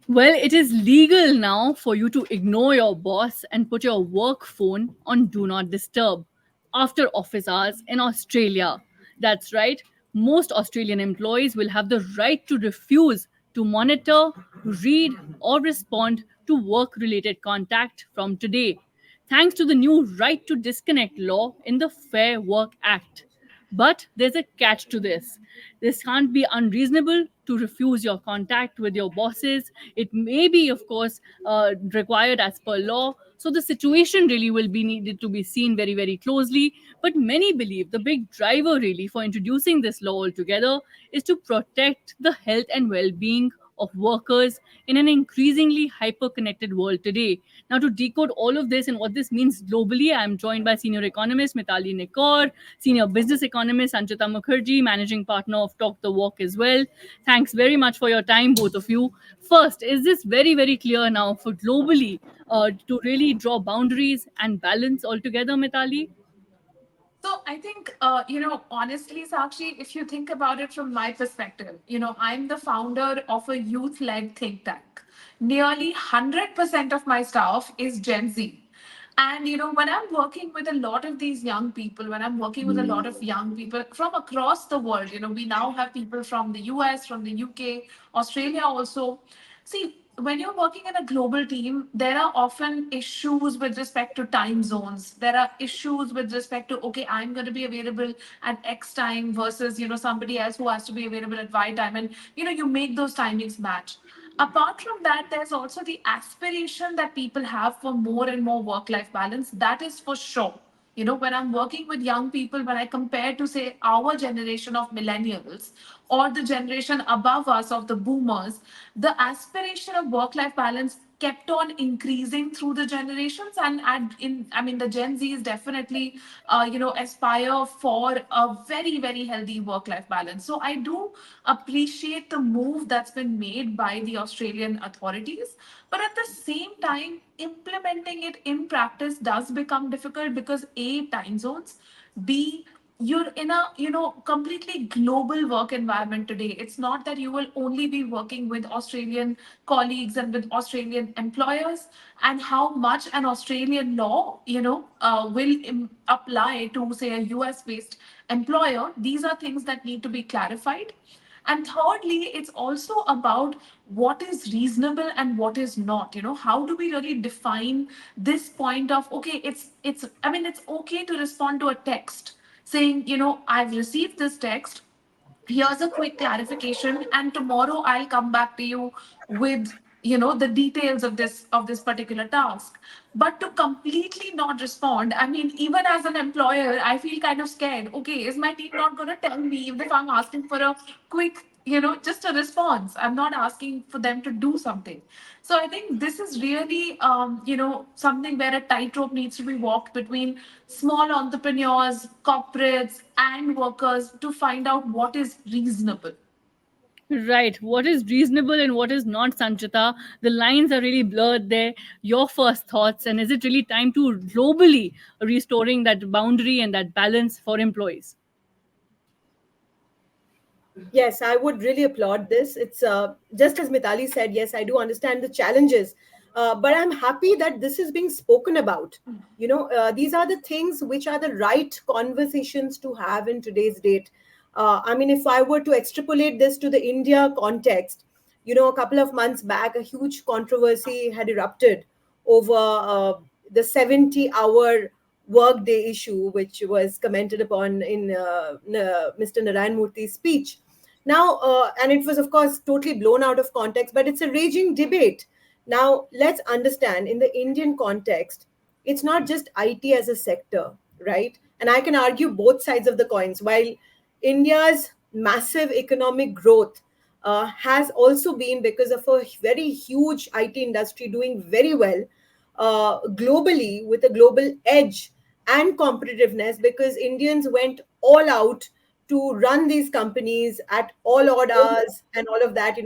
Well, it is legal now for you to ignore your boss and put your work phone on Do Not Disturb after office hours in Australia. That's right, most Australian employees will have the right to refuse to monitor, read, or respond to work related contact from today, thanks to the new Right to Disconnect law in the Fair Work Act. But there's a catch to this. This can't be unreasonable to refuse your contact with your bosses. It may be, of course, required as per law. So the situation really will be needed to be seen very, very closely. But many believe the big driver, really, for introducing this law altogether is to protect the health and well being of workers in an increasingly hyper connected world today. Now, to decode all of this and what this means globally, I'm joined by senior economist Mitali Nikore, senior business economist Sanchita Mukherji, managing partner of Talk the Walk as well. Thanks very much for your time, both of you. First, is this very, very clear now for globally to really draw boundaries and balance altogether, Mitali? So I think, honestly, Sakshi, if you think about it from my perspective, I'm the founder of a youth-led think tank. Nearly 100% of my staff is Gen Z. And, when I'm working with a lot of these young people, when I'm working with a lot of young people from across the world, we now have people from the US, from the UK, Australia also. See, when you're working in a global team, there are often issues with respect to time zones. There are issues with respect to, okay, I'm going to be available at X time versus, somebody else who has to be available at Y time. And, you make those timings match. Apart from that, there's also the aspiration that people have for more and more work life balance. That is for sure. When I'm working with young people, when I compare to, say, our generation of millennials or the generation above us of the boomers, the aspiration of work life balance kept on increasing through the generations. And the Gen Z is definitely aspire for a very, very healthy work life balance. So I do appreciate the move that's been made by the Australian authorities, but at the same time, implementing it in practice does become difficult because A, time zones, B, you're in a completely global work environment today. It's not that you will only be working with Australian colleagues and with Australian employers, and how much an Australian law will apply to, say, a US based employer. These are things that need to be clarified. And thirdly, it's also about what is reasonable and what is not. How do we really define this point of, okay, it's okay to respond to a text saying, I've received this text, here's a quick clarification, and tomorrow I'll come back to you with the details of this particular task. But to completely not respond, even as an employer, I feel kind of scared. Okay, is my team not going to tell me if I'm asking for a quick, just a response? I'm not asking for them to do something. So I think this is really something where a tightrope needs to be walked between small entrepreneurs, corporates, and workers to find out what is reasonable. Right. What is reasonable and what is not, Sanchita? The lines are really blurred there. Your first thoughts, and is it really time to globally restoring that boundary and that balance for employees? Yes, I would really applaud this. It's just as Mitali said, yes, I do understand the challenges, but I'm happy that this is being spoken about. These are the things which are the right conversations to have in today's date. If I were to extrapolate this to the India context, a couple of months back, a huge controversy had erupted over the 70-hour workday issue, which was commented upon in Mr. Narayan Murthy's speech. Now, and it was, of course, totally blown out of context, but it's a raging debate. Now, let's understand in the Indian context, it's not just IT as a sector, right? And I can argue both sides of the coins. While India's massive economic growth has also been because of a very huge IT industry doing very well globally with a global edge and competitiveness, because Indians went all out to run these companies at all odd hours and all of that.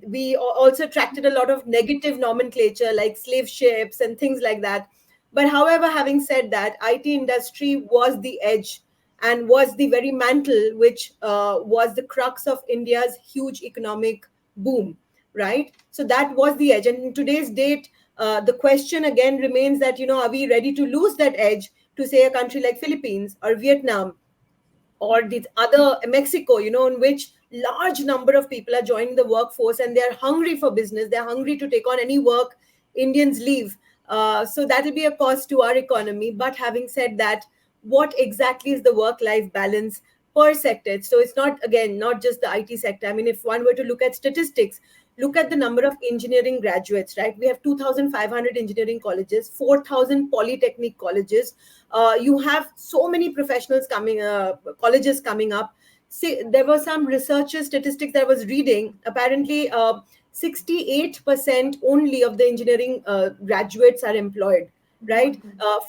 We also attracted a lot of negative nomenclature like slave ships and things like that. But however, having said that, IT industry was the edge and was the very mantle which was the crux of India's huge economic boom. right? So that was the edge. And in today's date, the question again remains that, are we ready to lose that edge to, say, a country like Philippines or Vietnam or these other, Mexico, in which large number of people are joining the workforce and they're hungry for business, they're hungry to take on any work Indians leave. So that will be a cost to our economy. But having said that, what exactly is the work life balance per sector? So it's not, again, not just the IT sector. I mean, if one were to look at statistics, look at the number of engineering graduates, right? We have 2,500 engineering colleges, 4,000 polytechnic colleges. You have so many professionals coming, colleges coming up. See, there were some researcher statistics that I was reading. Apparently, 68% only of the engineering graduates are employed, right?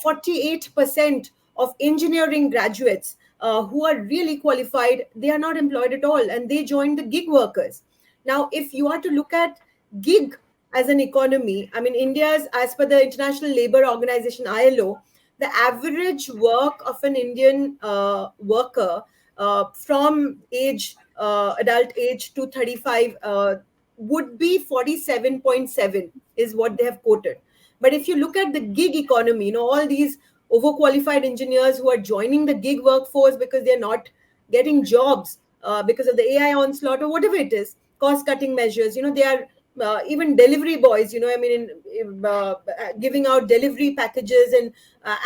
48% of engineering graduates who are really qualified, they are not employed at all, and they join the gig workers. Now, if you are to look at gig as an economy, I mean, India's, as per the International Labour Organization, ILO, the average work of an Indian worker from adult age to 35 would be 47.7 is what they have quoted. But if you look at the gig economy, all these overqualified engineers who are joining the gig workforce because they're not getting jobs because of the AI onslaught or whatever it is, cost cutting measures, they are even delivery boys, I mean, giving out delivery packages and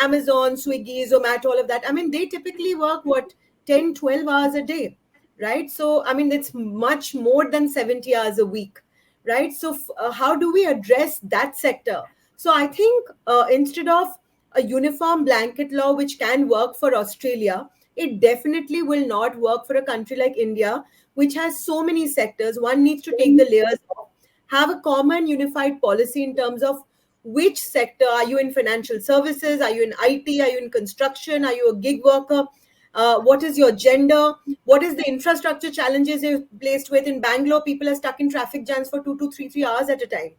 Amazon, Swiggy, Zomato, all of that. I mean, they typically work what, 10, 12 hours a day, right? So, I mean, it's much more than 70 hours a week, right? So, how do we address that sector? So, I think instead of a uniform blanket law, which can work for Australia, it definitely will not work for a country like India, which has so many sectors. One needs to take the layers off, have a common unified policy in terms of which sector are you in. Financial services, are you in IT, are you in construction, are you a gig worker, what is your gender, what is the infrastructure challenges you're placed with. In Bangalore, people are stuck in traffic jams for 2 to 3 hours at a time,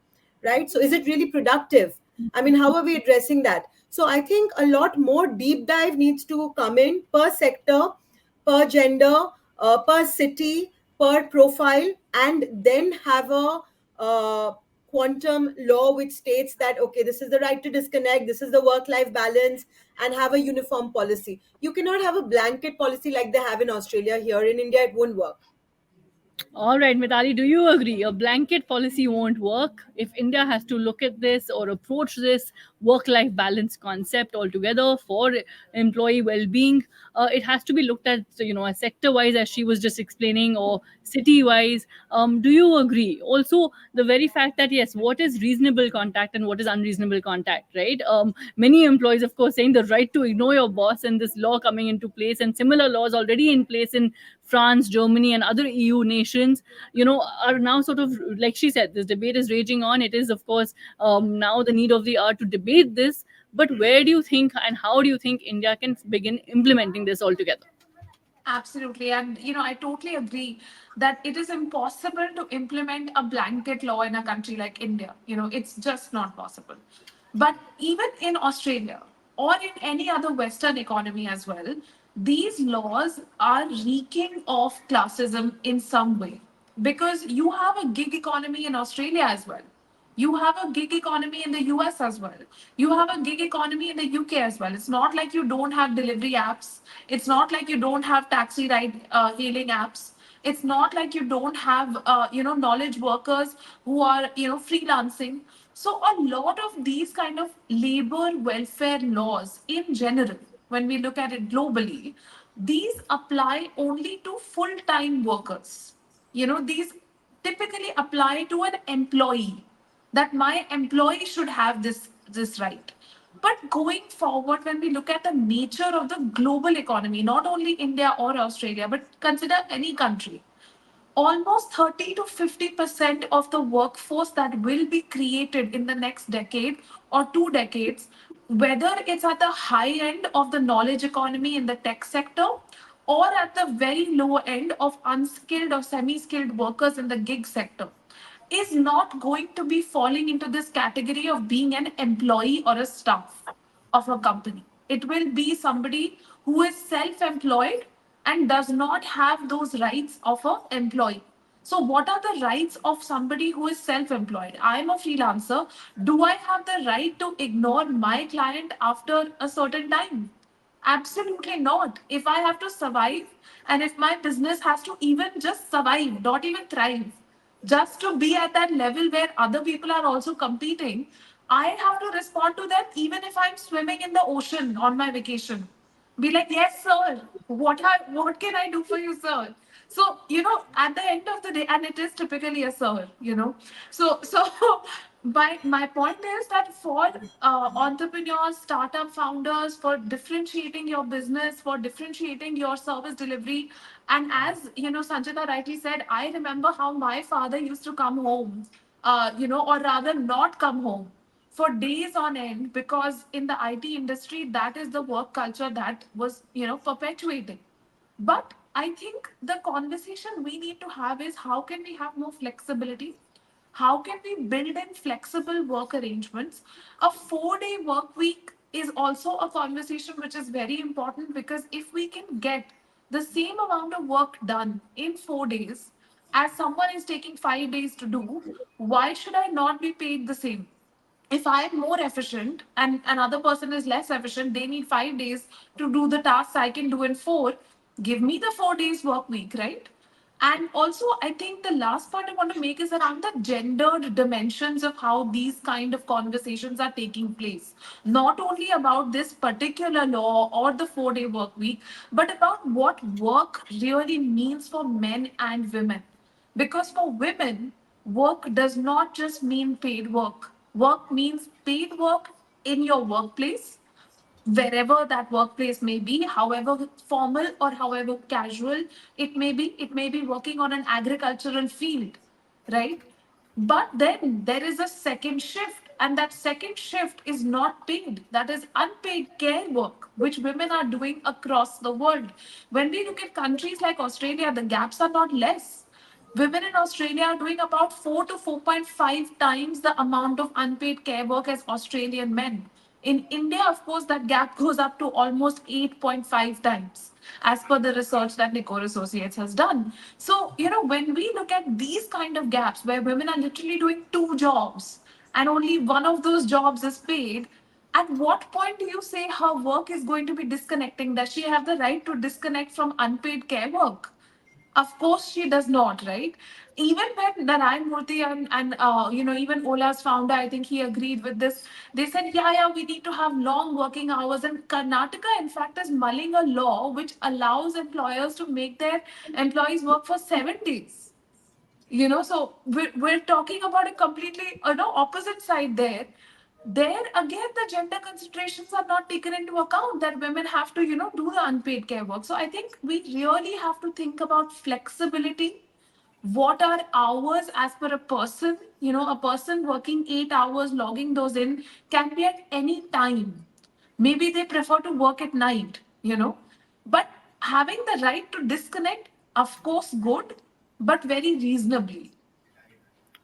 right? So is it really productive? I mean, how are we addressing that? So I think a lot more deep dive needs to come in per sector, per gender, per city, per profile, and then have a quantum law which states that, okay, this is the right to disconnect, this is the work life balance, and have a uniform policy. You cannot have a blanket policy like they have in Australia. Here in India, it won't work. All right, Mitali, do you agree? A blanket policy won't work if India has to look at this or approach this work life balance concept altogether for employee well being. It has to be looked at, as sector wise, as she was just explaining, or city wise. Do you agree? Also, the very fact that, yes, what is reasonable contact and what is unreasonable contact, right? Many employees, of course, saying the right to ignore your boss, and this law coming into place, and similar laws already in place in France, Germany, and other EU nations, are now sort of, like she said, this debate is raging on. It is, of course, now the need of the hour to debate this. But where do you think and how do you think India can begin implementing this altogether? Absolutely. And, I totally agree that it is impossible to implement a blanket law in a country like India. It's just not possible. But even in Australia or in any other Western economy as well, these laws are reeking of classism in some way, because you have a gig economy in Australia as well. You have a gig economy in the US as well. You have a gig economy in the UK as well. It's not like you don't have delivery apps. It's not like you don't have taxi ride hailing apps. It's not like you don't have, knowledge workers who are, freelancing. So a lot of these kind of labor welfare laws in general, when we look at it globally, these apply only to full-time workers. These typically apply to an employee, that my employee should have this right. But going forward, when we look at the nature of the global economy, not only India or Australia, but consider any country, almost 30 to 50% of the workforce that will be created in the next decade or 2 decades, whether it's at the high end of the knowledge economy in the tech sector or at the very low end of unskilled or semi skilled workers in the gig sector, is not going to be falling into this category of being an employee or a staff of a company. It will be somebody who is self employed and does not have those rights of an employee. So, what are the rights of somebody who is self employed? I'm a freelancer. Do I have the right to ignore my client after a certain time? Absolutely not. If I have to survive and if my business has to even just survive, not even thrive, just to be at that level where other people are also competing, I have to respond to them even if I'm swimming in the ocean on my vacation. Be like, yes, sir. What can I do for you, sir? So, at the end of the day, and it is typically a sir. So my point is that for entrepreneurs, startup founders, for differentiating your business, for differentiating your service delivery, and as Sanjita rightly said, I remember how my father used to come home, or rather not come home for days on end, because in the IT industry, that is the work culture that was, perpetuating. But I think the conversation we need to have is, how can we have more flexibility? How can we build in flexible work arrangements? A 4-day work week is also a conversation which is very important, because if we can get the same amount of work done in 4 days as someone is taking 5 days to do, why should I not be paid the same? If I'm more efficient and another person is less efficient, they need 5 days to do the tasks I can do in four. Give me the 4 days work week, right? And also, I think the last part I want to make is around the gendered dimensions of how these kind of conversations are taking place. Not only about this particular law or the 4-day work week, but about what work really means for men and women. Because for women, work does not just mean paid work. Work means paid work in your workplace, wherever that workplace may be, however formal or however casual it may be working on an agricultural field, right? But then there is a second shift, and that second shift is not paid. That is unpaid care work, which women are doing across the world. When we look at countries like Australia, the gaps are not less. Women in Australia are doing about 4 to 4.5 times the amount of unpaid care work as Australian men. In India, of course, that gap goes up to almost 8.5 times, as per the research that Nikore Associates has done. So, when we look at these kind of gaps where women are literally doing two jobs and only one of those jobs is paid, at what point do you say her work is going to be disconnecting? Does she have the right to disconnect from unpaid care work? Of course, she does not, right? Even when Narayan Murthy and even Ola's founder, I think he agreed with this. They said, yeah, we need to have long working hours. And Karnataka, in fact, is mulling a law which allows employers to make their employees work for 7 days. So we're talking about a completely opposite side there. There again, the gender considerations are not taken into account, that women have to do the unpaid care work. So I think we really have to think about flexibility. What are hours as per a person? A person working 8 hours, logging those in, can be at any time. Maybe they prefer to work at night. But having the right to disconnect, of course, good, but very reasonably.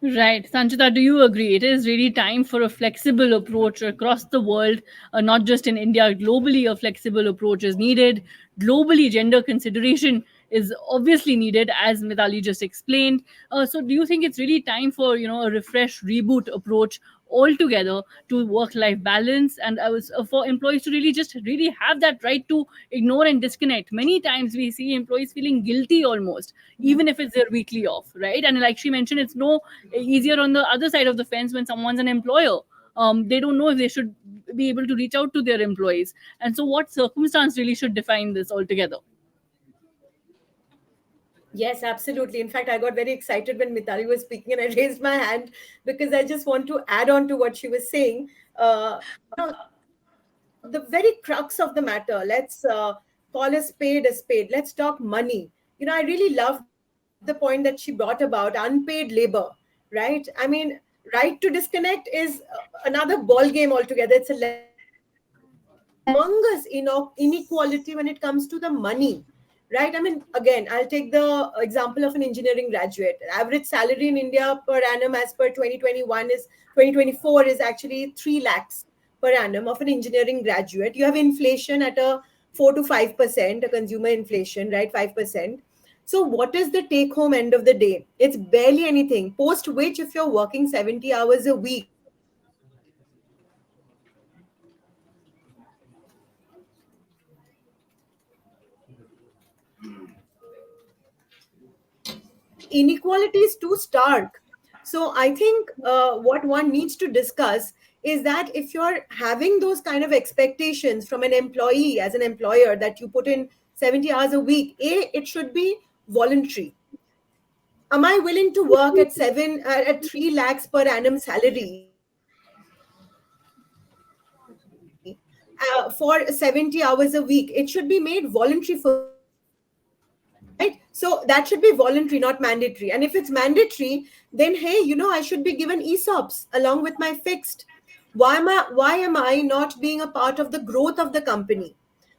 Right. Sanchita, do you agree? It is really time for a flexible approach across the world, not just in India. Globally, a flexible approach is needed. Globally, gender consideration is obviously needed, as Mitali just explained. So, do you think it's really time for a refresh, reboot approach altogether to work-life balance, and for employees to really just really have that right to ignore and disconnect? Many times we see employees feeling guilty almost, even if it's their weekly off, right? And like she mentioned, it's no easier on the other side of the fence when someone's an employer. They don't know if they should be able to reach out to their employees. And so, what circumstance really should define this altogether? Yes, absolutely. In fact, I got very excited when Mitali was speaking and I raised my hand because I just want to add on to what she was saying. The very crux of the matter, let's call a spade. Let's talk money. I really love the point that she brought about unpaid labor, right? I mean, right to disconnect is another ball game altogether. It's a level of humongous inequality when it comes to the money, right? I mean, again, I'll take the example of an engineering graduate. Average salary in India per annum as per 2021 is 2024 is actually 3 lakhs per annum of an engineering graduate. You have inflation at a 4 to 5%, a consumer inflation, right? 5%. So, what is the take home end of the day? It's barely anything. Post which, if you're working 70 hours a week, inequality is too stark. So I think what one needs to discuss is that if you're having those kind of expectations from an employee as an employer that you put in 70 hours a week, it should be voluntary. Am I willing to work at 3 lakhs per annum salary for 70 hours a week? It should be made voluntary for me, right? So that should be voluntary, not mandatory. And if it's mandatory, then hey, I should be given ESOPs along with my fixed. Why am I not being a part of the growth of the company?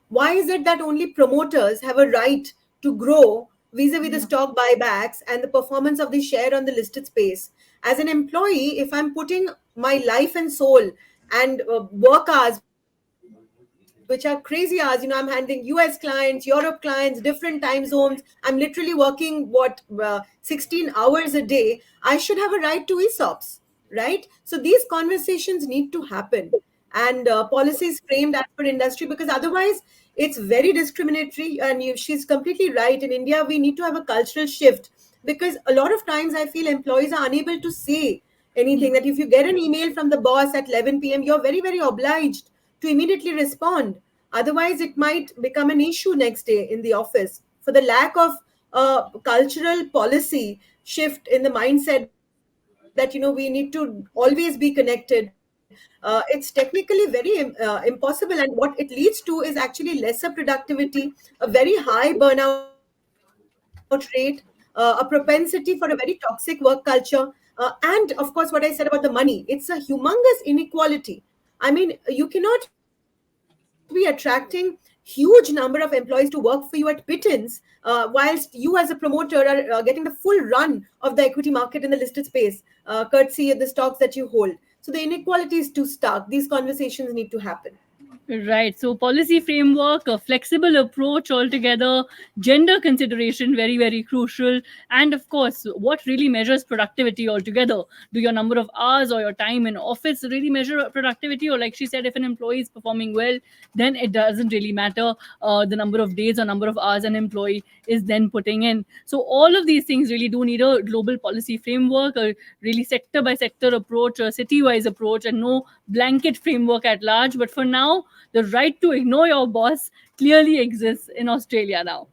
Why is it that only promoters have a right to grow vis-a-vis the stock buybacks and the performance of the share on the listed space? As an employee, if I'm putting my life and soul and work hours, which are crazy hours, I'm handling US clients, Europe clients, different time zones. I'm literally working 16 hours a day. I should have a right to ESOPs, right? So these conversations need to happen. And policies framed as per industry, because otherwise it's very discriminatory. And she's completely right. In India, we need to have a cultural shift, because a lot of times I feel employees are unable to say anything. That if you get an email from the boss at 11 p.m., you're very, very obliged to immediately respond. Otherwise, it might become an issue next day in the office for the lack of cultural policy shift in the mindset that we need to always be connected. It's technically very impossible, and what it leads to is actually lesser productivity, a very high burnout rate, a propensity for a very toxic work culture, and of course, what I said about the money. It's a humongous inequality. I mean, you cannot be attracting huge number of employees to work for you at pittance, whilst you as a promoter are getting the full run of the equity market in the listed space, courtesy of the stocks that you hold. So the inequality is too stark. These conversations need to happen. Right. So policy framework, a flexible approach altogether, gender consideration very very crucial, and of course, what really measures productivity altogether? Do your number of hours or your time in office really measure productivity, or like she said, if an employee is performing well, then it doesn't really matter the number of days or number of hours an employee is then putting in. So all of these things really do need a global policy framework, a really sector by sector approach, a city wise approach, and no blanket framework at large. But for now, the right to ignore your boss clearly exists in Australia now.